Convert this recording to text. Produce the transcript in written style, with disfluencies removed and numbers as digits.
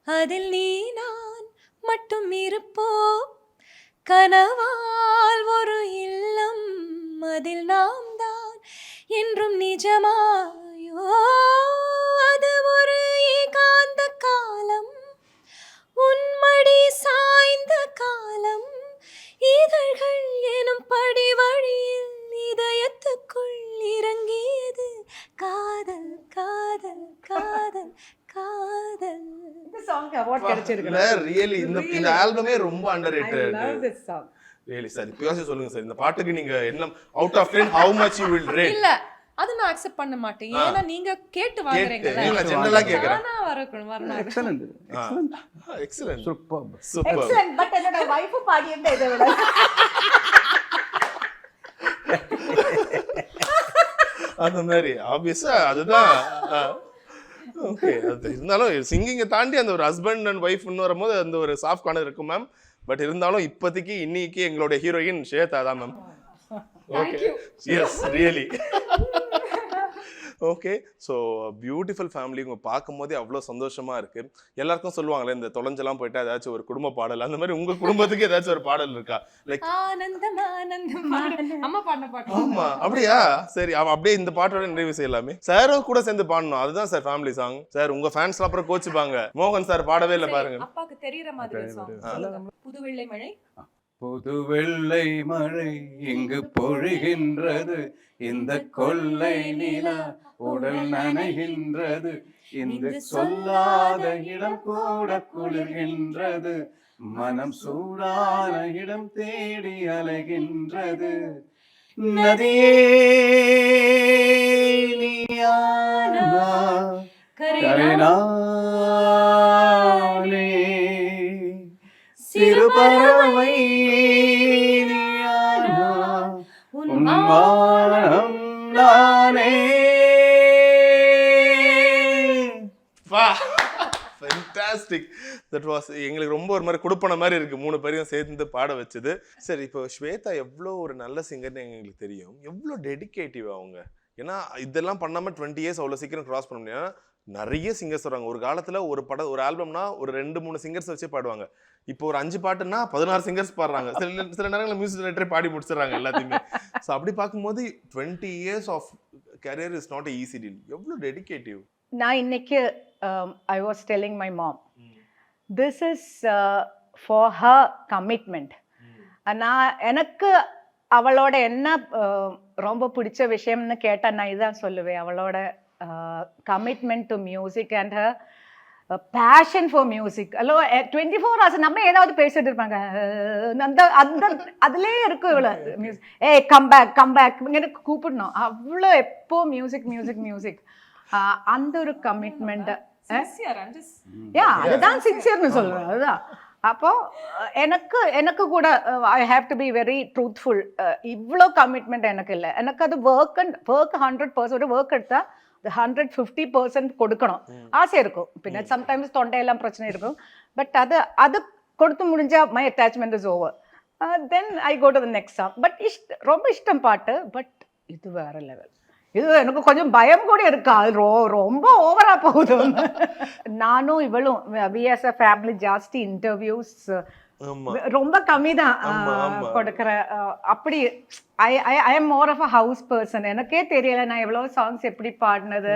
அதில் நீ நான் மட்டும் இருப்போம், கனவால் ஒரு இல்லம் அதில் நாம் தான் என்றும் நிஜமாயோ, அது ஒரு ஏகாந்த காலம், உன்மடி சாய்ந்த காலம், இதழ்கள் எனும் படி வழியில் இதயத்துக்குள் இறங்கியது காதல் காதல் காதல் காதல். இந்த சாங் அவார்ட் கிடைச்சிருக்கு. ரியலி இந்த ஆல்பமே ரொம்ப underrated. I love this song. Really sir இப்போயாச்சும் சொல்லுங்க சார், இந்த பாட்டுக்கு நீங்க என்ன out of 10 how much you will rate? இல்ல அது நான் அக்செப்ட் பண்ண மாட்டேன். ஏன்னா நீங்க கேட்டு வாங்குறீங்கல. இல்ல ஜெனரலா கேக்குறேன். நானா வரணும். Excellent excellent super super. Excellent. But என்னோட வைஃப் பாடியிருந்த இதை விட அந்த மாதிரி ஆப்வியஸா அதுதான். ஓகே, அது இருந்தாலும் சிங்கிங்கை தாண்டி அந்த ஒரு ஹஸ்பண்ட் அண்ட் ஒய்ஃப்னு வரும்போது அந்த ஒரு சாஃப்ட் கார்னர் இருக்கும் மேம். பட் இருந்தாலும் இப்போதைக்கு இன்னைக்கு எங்களுடைய ஹீரோயின் ஸ்வேதா தான் ma'am. Okay, yes really. Okay, so beautiful family. உங்க பார்க்கும் போதே அவ்வளோ சந்தோஷமா இருக்கு. எல்லாருக்கும் சொல்லுவாங்களே இந்த தொலைஞ்செல்லாம் போயிட்டா ஏதாச்சும் ஒரு குடும்ப பாடல், அந்த மாதிரி உங்க குடும்பத்துக்கு ஏதாச்சும் ஒரு பாடல் இருக்கா? லைக் ஆனந்தம் ஆனந்தம் அம்மா பாடின பாட்டு. ஆமா அப்படியா? சரி, அவ அப்படியே இந்த பாட்டோட நிறைவு செய்யலாமே. சாரும் கூட சேர்ந்து பாடணும், அதுதான் சார் ஃபேமிலி சாங். சார் உங்க ஃபேன்ஸ்லாம் அப்புறம் கோச்சுப்பாங்க, மோகன் சார் பாடவே இல்லை பாருங்க. அப்பாக்கு தெரியற மாதிரி சாங். புது வெள்ளை மழை. புது வெள்ளை மழை இங்கு பொழிகின்றது, இந்த கொள்ளை நிலா உடல் நனைகின்றது, இந்த சொல்லாத இடம் கூட குளிர்கின்றது, மனம் சூடான இடம் தேடி அலைகின்றது, நதியே நீயானா கரைநானே சிறுபறவை நீயானா உன் வானம் நானே. வா, ஃபென்டாஸ்டிக். தட் வாஸ் எங்களுக்கு ரொம்ப ஒரு மாதிரி கொடுப்பன மாதிரி இருக்கு, மூணு பேரையும் சேர்ந்து பாட வச்சது. சரி, இப்போ ஸ்வேதா எவ்வளோ ஒரு நல்ல சிங்கர்னு எங்களுக்கு தெரியும், எவ்வளோ டெடிகேட்டிவ் அவங்க. ஏன்னா இதெல்லாம் பண்ணாமல் 20 years அவ்வளோ சீக்கிரம் கிராஸ் பண்ண முடியாது. நிறைய சிங்கர்ஸ் வராங்க. ஒரு காலத்தில் ஒரு ஆல்பம்னா ஒரு 2-3 சிங்கர்ஸ் வச்சே பாடுவாங்க. இப்போ ஒரு 5 பாட்டுன்னா 16 சிங்கர்ஸ் பாடுறாங்க. சில நேரங்களில் மியூசிக் டைரக்டரே பாடி முடிச்சிடறாங்க எல்லாத்தையுமே. ஸோ அப்படி பார்க்கும்போது 20 years of career is not easy deal. எவ்வளோ டெடிகேட்டிவ். நான் இன்னைக்கு I was telling my mom, this is for her commitment. நான் எனக்கு அவளோட என்ன ரொம்ப பிடிச்ச விஷயம்னு கேட்டால் நான் இதான் சொல்லுவேன், அவளோட commitment to music and her passion for music. அல்லோ 24 hours நம்ம ஏதாவது பேசிட்டு இருப்பாங்க, அந்த அந்த அதுலேயே இருக்கும் இவ்வளோ மியூசிக். கம் பேக் இங்கே கூப்பிடணும், அவ்வளோ எப்போ மியூசிக் மியூசிக் மியூசிக். அந்த ஒரு கமிட்மெண்ட், அதுதான் சின்சியர்னு சொல்றேன். அதுதான். அப்போ எனக்கு கூட I have to be very truthful. இவ்வளோ கமிட்மெண்ட் எனக்கு இல்லை. எனக்கு அது ஒர்க் 100% ஒர்க் எடுத்தா 150% கொடுக்கணும் ஆசை இருக்கும். பின்ன சம்டைம்ஸ் தொண்டையெல்லாம் பிரச்சனை இருக்கும். பட் அது கொடுத்து முடிஞ்சா my attachment is over. Then I go to the next song. But ரொம்ப இஷ்டம் பாட்டு. பட் இது வேற லெவல். இது எனக்கு கொஞ்சம் பயம் கூட இருக்கா, அது ரொம்ப ஓவரா போகுது. நானும் இவளும் வி ஆஸ் அ ஃபேமிலி ஜாஸ்தி இன்டர்வியூஸ் ரொம்ப கம்மி தான் கொடுக்குற. அப்படி I am more of a house person. எனக்கே தெரியல நான் எவ்வளோ சாங்ஸ் எப்படி பாடினது.